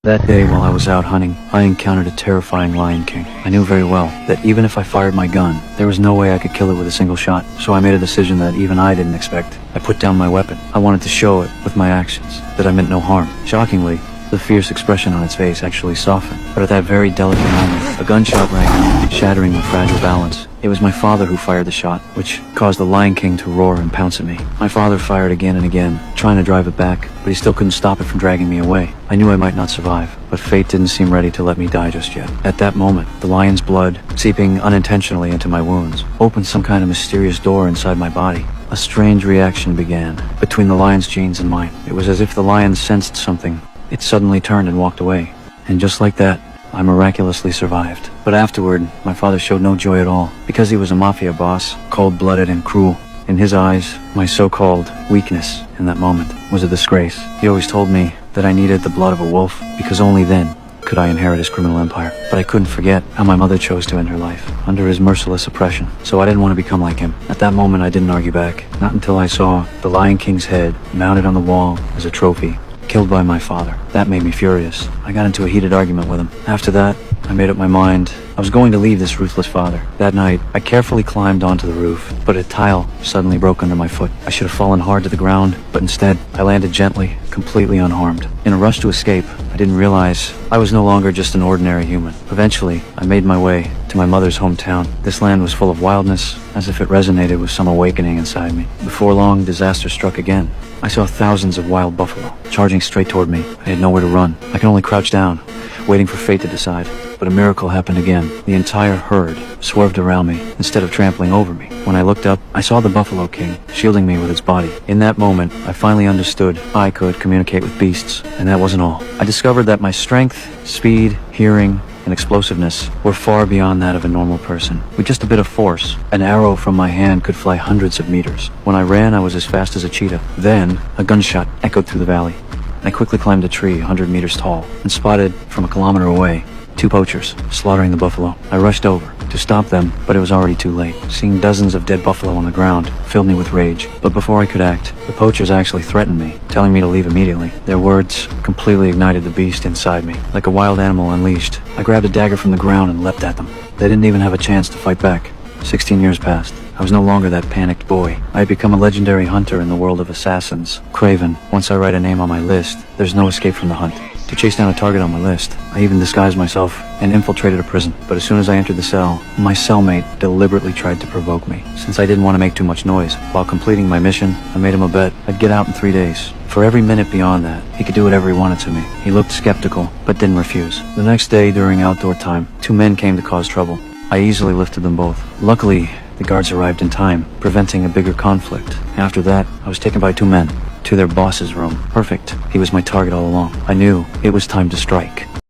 That day, while I was out hunting, I encountered a terrifying lion king. I knew very well that even if I fired my gun, there was no way I could kill it with a single shot. So I made a decision that even I didn't expect. I put down my weapon. I wanted to show it with my actions that I meant no harm. Shockingly, the fierce expression on its face actually softened. But at that very delicate moment, a gunshot rang out, shattering my fragile balance. It was my father who fired the shot, which caused the Lion King to roar and pounce at me. My father fired again and again, trying to drive it back, but he still couldn't stop it from dragging me away. I knew I might not survive, but fate didn't seem ready to let me die just yet. At that moment, the lion's blood, seeping unintentionally into my wounds, opened some kind of mysterious door inside my body. A strange reaction began between the lion's genes and mine. It was as if the lion sensed something. It suddenly turned and walked away. And just like that, I miraculously survived. But afterward, my father showed no joy at all. Because he was a mafia boss, cold-blooded and cruel. In his eyes, my so-called weakness in that moment was a disgrace. He always told me that I needed the blood of a wolf, because only then could I inherit his criminal empire. But I couldn't forget how my mother chose to end her life, under his merciless oppression. So I didn't want to become like him. At that moment, I didn't argue back. Not until I saw the Lion King's head mounted on the wall as a trophy, killed by my father. That made me furious. I got into a heated argument with him. After that, I made up my mind. I was going to leave this ruthless father. That night, I carefully climbed onto the roof, but a tile suddenly broke under my foot. I should have fallen hard to the ground, but instead, I landed gently, completely unharmed. In a rush to escape, I didn't realize I was no longer just an ordinary human. Eventually, I made my way to my mother's hometown. This land was full of wildness, as if it resonated with some awakening inside me. Before long, disaster struck again. I saw thousands of wild buffalo charging straight toward me. I had nowhere to run. I could only crouch down, waiting for fate to decide. But a miracle happened again. The entire herd swerved around me instead of trampling over me. When I looked up, I saw the Buffalo King shielding me with its body. In that moment, I finally understood I could communicate with beasts, and that wasn't all. I discovered that my strength, speed, hearing, and explosiveness were far beyond that of a normal person. With just a bit of force, an arrow from my hand could fly hundreds of meters. When I ran, I was as fast as a cheetah. Then, a gunshot echoed through the valley. I quickly climbed a tree 100 meters tall and spotted, from a kilometer away, 2 poachers slaughtering the buffalo. I rushed over to stop them, but it was already too late. Seeing dozens of dead buffalo on the ground filled me with rage. But before I could act, the poachers actually threatened me, telling me to leave immediately. Their words completely ignited the beast inside me. Like a wild animal unleashed, I grabbed a dagger from the ground and leapt at them. They didn't even have a chance to fight back. 16 years passed. I was no longer that panicked boy. I had become a legendary hunter in the world of assassins. Craven. Once I write a name on my list, there's no escape from the hunt. To chase down a target on my list, I even disguised myself and infiltrated a prison. But as soon as I entered the cell, my cellmate deliberately tried to provoke me. Since I didn't want to make too much noise, while completing my mission, I made him a bet I'd get out in 3 days. For every minute beyond that, he could do whatever he wanted to me. He looked skeptical, but didn't refuse. The next day, during outdoor time, 2 men came to cause trouble. I easily lifted them both. Luckily, the guards arrived in time, preventing a bigger conflict. After that, I was taken by 2 men to their boss's room. Perfect. He was my target all along. I knew it was time to strike.